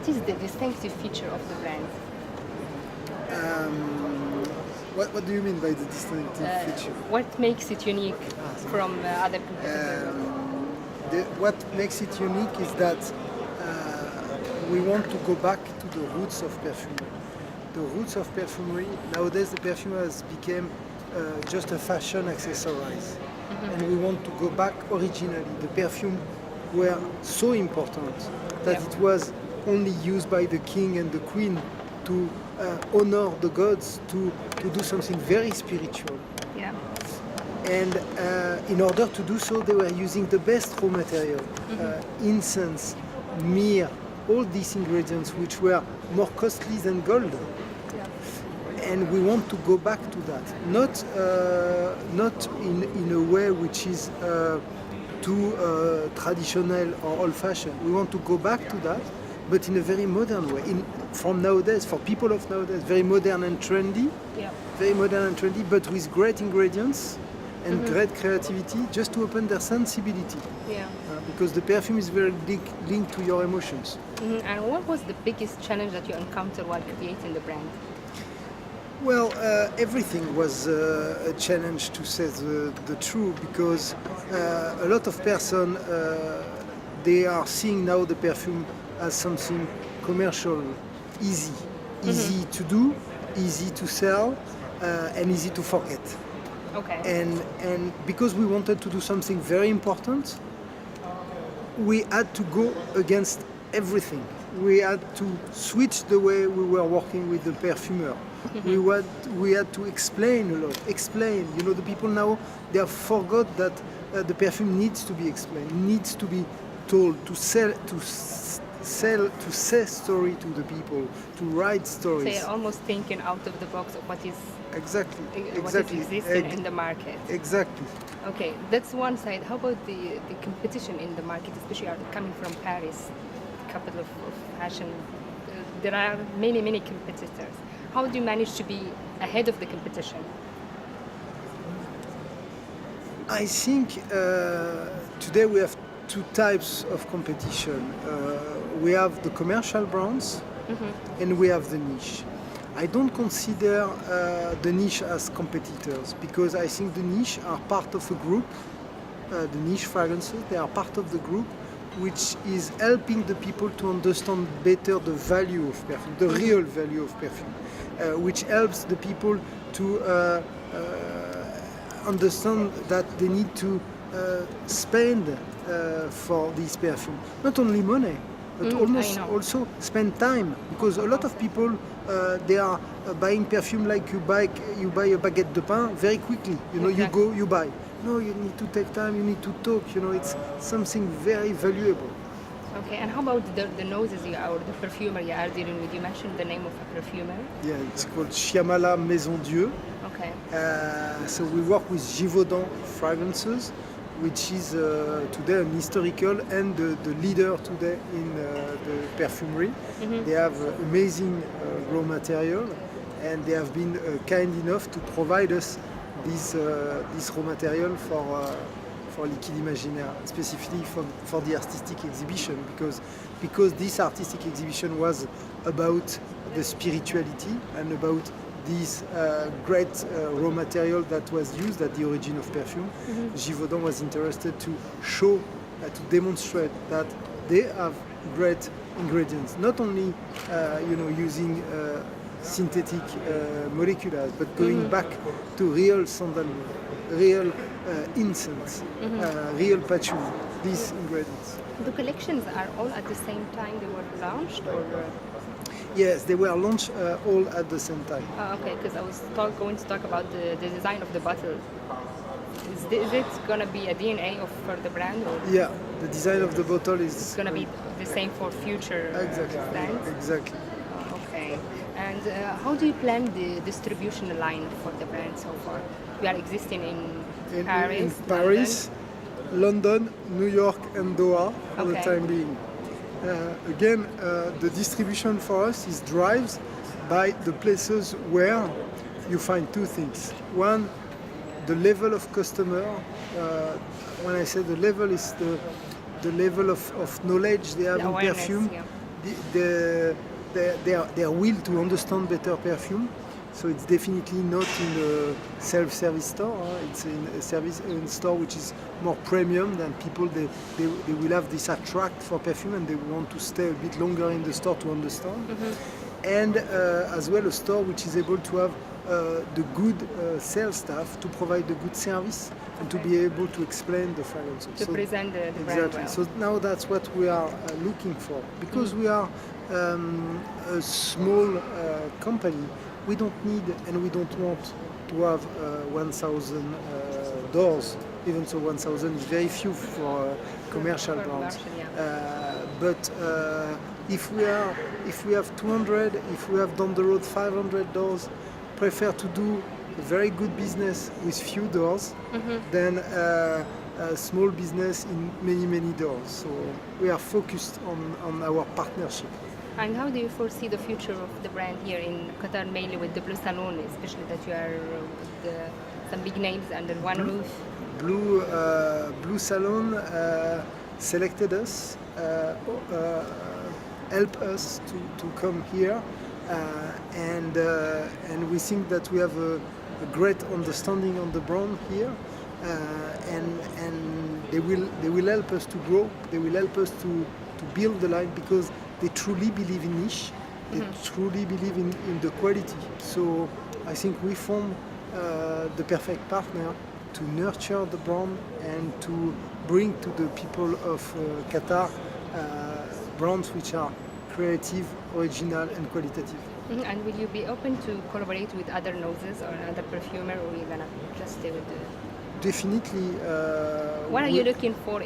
what is the distinctive feature of the brand? What do you mean by the distinctive feature? What makes it unique from other competitors? What makes it unique is that we want to go back to the roots of perfumery. The roots of perfumery, nowadays the perfume has become just a fashion accessories. And we want to go back originally. The perfume were so important that it was only used by the king and the queen to honor the gods, to do something very spiritual. Yeah. And in order to do so, they were using the best raw material, incense, myrrh, all these ingredients which were more costly than gold. And we want to go back to that, not in a way which is too traditional or old-fashioned. We want to go back to that, but in a very modern way. From nowadays, for people of nowadays, very modern and trendy, but with great ingredients and great creativity, just to open their sensibility. Yeah. Because the perfume is very linked to your emotions. And what was the biggest challenge that you encountered while creating the brand? Well, everything was a challenge, to say the truth, because a lot of persons, they are seeing now the perfume as something commercial, easy to do, easy to sell, and easy to forget. Okay. And because we wanted to do something very important, we had to go against everything. We had to switch the way we were working with the perfumer. We had to explain a lot. The people now, they have forgot that the perfume needs to be explained, needs to be told, to say story to the people, to write stories. So you're almost thinking out of the box of what is Exactly. what is existing in the market. Exactly. Okay, that's one side. How about the competition in the market, especially coming from Paris, capital of fashion? There are many competitors. How do you manage to be ahead of the competition? I think today we have two types of competition. We have the commercial brands and we have the niche. I don't consider the niche as competitors, because I think the niche are part of a group, the niche fragrances, they are part of the group which is helping the people to understand better the value of perfume, the real value of perfume, which helps the people to understand that they need to spend for this perfume. Not only money, but also spend time, because a lot of people they are buying perfume like you buy a baguette de pain very quickly. You go, you buy. No, you need to take time. You need to talk. It's something very valuable. Okay, and how about the noses or the perfumer you are dealing with? You mentioned the name of a perfumer. Yeah, it's called Shyamala Maison Dieu. Okay. So we work with Givaudan fragrances, which is today an historical and the leader today in the perfumery. They have amazing raw material, and they have been kind enough to provide us this raw material for Liquide Imaginaire, specifically for the artistic exhibition, because this artistic exhibition was about the spirituality and about this great raw material that was used at the origin of perfume. Givaudan was interested to show, to demonstrate that they have great ingredients, not only using synthetic molecules, but going back to real sandalwood, real incense, real patchouli, these ingredients. The collections are all at the same time they were launched, or? Yes, they were launched all at the same time. Okay, because I was going to talk about the design of the bottle. Is it going to be a DNA for the brand? Or? Yeah, the design of the bottle is going to be the same for future brands? Exactly. Okay. And how do you plan the distribution line for the brand so far? We are existing in Paris. In Paris, London, New York, and Doha for the time being. Again, the distribution for us is drives by the places where you find two things. One, the level of customer. When I say the level, is the level of knowledge they have in perfume, their will to understand better perfume. So it's definitely not in a self-service store. It's in a store which is more premium than people. They will have this attract for perfume and they want to stay a bit longer in the store to understand. And as well a store which is able to have the good sales staff to provide the good service and to be able to explain the fragrances. To present the brand exactly. well. So now that's what we are looking for. Because we are a small company, we don't need and we don't want to have 1,000 doors. Even so, 1,000 is very few for commercial brands. But if we have 200, if we have down the road 500 doors, prefer to do a very good business with few doors than a small business in many doors. So we are focused on our partnership. And how do you foresee the future of the brand here in Qatar, mainly with the Blue Salon, especially that you are with some big names under one roof? Blue Salon selected us, help us to come here, and we think that we have a great understanding on the brand here, and they will help us to grow. They will help us to build the line because they truly believe in niche. They truly believe in the quality. So I think we form the perfect partner to nurture the brand and to bring to the people of Qatar brands which are creative, original and qualitative. And will you be open to collaborate with other noses or another perfumer, or are you gonna just stay with the... Definitely. What are you looking for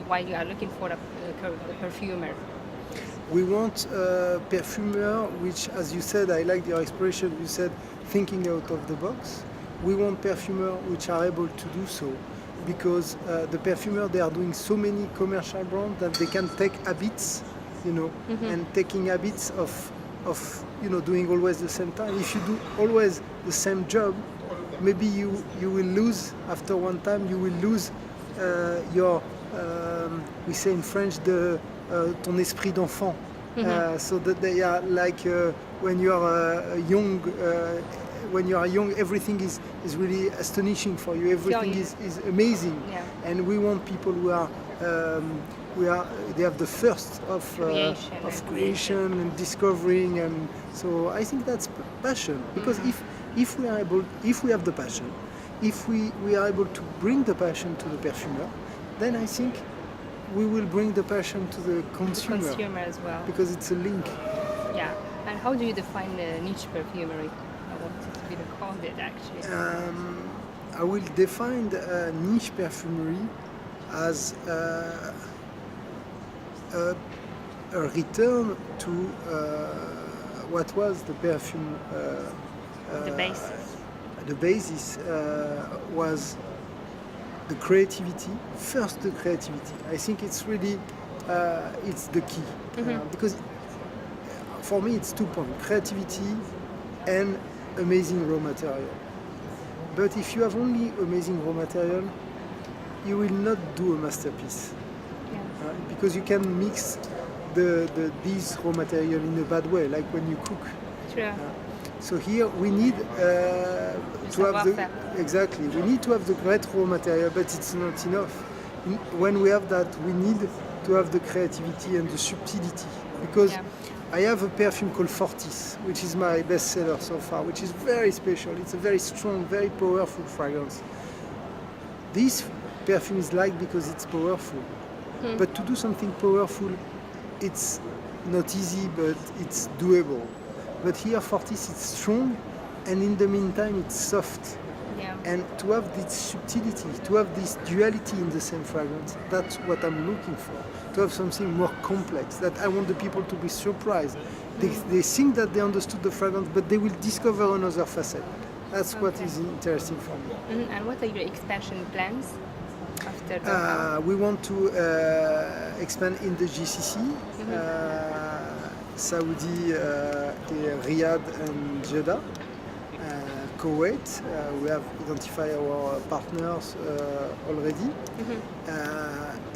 while you are looking for a perfumer? We want a perfumer which, as you said, I like your expression, you said thinking out of the box. We want perfumers which are able to do so because the perfumer, they are doing so many commercial brands that they can take habits, and taking habits of doing always the same time. If you do always the same job, maybe you will lose after one time. You will lose your we say in French ton esprit d'enfant. So that they are like when you are young. When you are young, everything is really astonishing for you. Everything is amazing, and we want people who are they have the thirst of creation and discovering, and so I think that's passion. Because if we have the passion, if we are able to bring the passion to the perfumer, then I think we will bring the passion to the consumer. The consumer as well. Because it's a link. Yeah. And how do you define niche perfumery? I wanted to be called it actually. I will define niche perfumery as a return to what was the perfume. The basis. The basis was the creativity. First, the creativity. I think it's really it's the key because for me it's 2 points: creativity and amazing raw material. But if you have only amazing raw material, you will not do a masterpiece because you can mix these raw material in a bad way, like when you cook. True. So here we need to have we need to have the great raw material, but it's not enough. When we have that, we need to have the creativity and the subtlety. Because I have a perfume called Fortis, which is my best seller so far, which is very special. It's a very strong, very powerful fragrance. This perfume is liked because it's powerful. But to do something powerful, it's not easy, but it's doable. But here Fortis, it's strong, and in the meantime, it's soft. Yeah. And to have this subtlety, to have this duality in the same fragrance, that's what I'm looking for. To have something more complex, that I want the people to be surprised. They think that they understood the fragrance, but they will discover another facet. That's what is interesting for me. And what are your expansion plans after that? We want to expand in the GCC, Saudi, Riyadh and Jeddah. Kuwait, we have identified our partners already,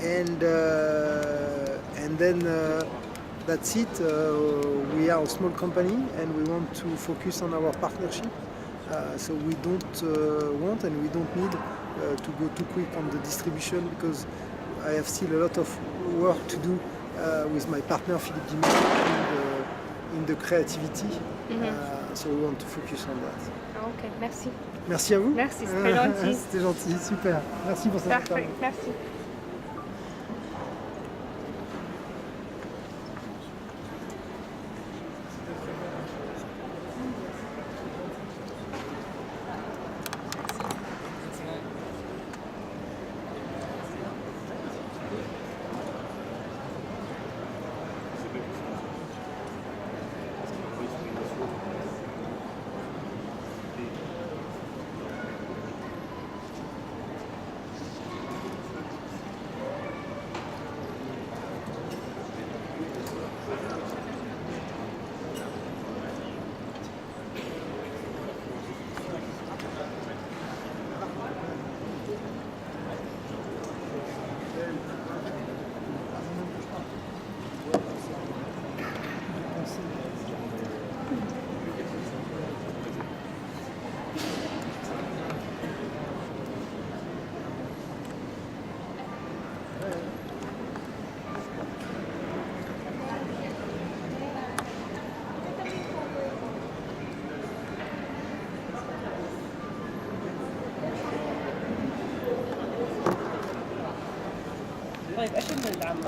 and then that's it. We are a small company and we want to focus on our partnership. So we don't want and we don't need to go too quick on the distribution because I have still a lot of work to do with my partner Philippe Guimard in the creativity. So we want to focus on that. Ok, merci. Merci à vous. Merci, c'est très gentil. C'était gentil, super. Merci pour cette Parfait, interview. merci.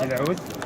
العود